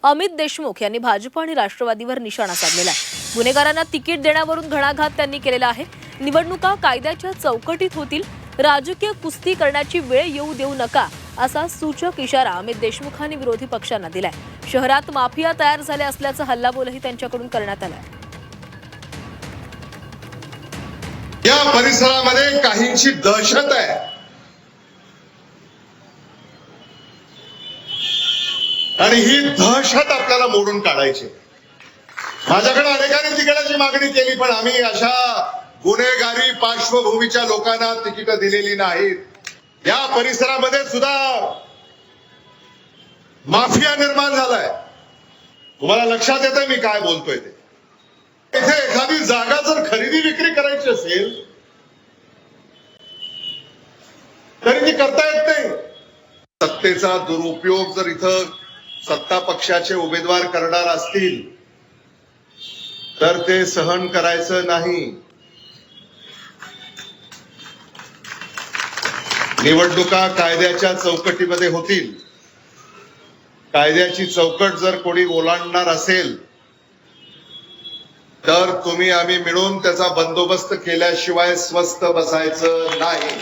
अमित देशमुख यांनी भाजप आणि राष्ट्रवादीवर निशाणा साधलेला आहे। गुन्हेगारांना तिकीट देण्यावरून घणाघात त्यांनी केलेला आहे। निवडणुका कायद्याच्या चौकटीत होतील, राजकीय कुस्ती करण्याची वेळ येऊ देऊ नका असा सूचक इशारा अमित देशमुखांनी विरोधी पक्षांना दिलाय। शहरात माफिया तयार झाले असल्याचा हल्लाबोलही त्यांच्याकडून करण्यात आलाय। या परिसरामध्ये काहींची दहशत आहे आणि ही दहशत आपल्याला मोडून काढायची। माझ्याकडे अनेकांनी तिकिटाची मागणी केली, पण आम्ही अशा गुन्हेगारी पार्श्वभूमीच्या लोकांना तिकीट दिलेली नाहीत। या परिसरामध्ये सुद्धा माफिया निर्माण झालाय। तुम्हाला लक्षात येतंय मी काय बोलतोय ते? इथे एखादी जागा जर खरेदी विक्री करायची असेल तरी ती करता येत नाही। सत्तेचा दुरुपयोग जर इथं सत्ता पक्षाचे उमेदवार करणार असतील तर ते सहन करायचं नाही। निवडणुका कायद्याच्या चौकटीमध्ये होतील। कायद्याची चौकट जर कोणी ओलांडणार असेल तर तुम्ही आम्ही मिळून त्याचा बंदोबस्त केल्याशिवाय स्वस्थ बसायचं नाही।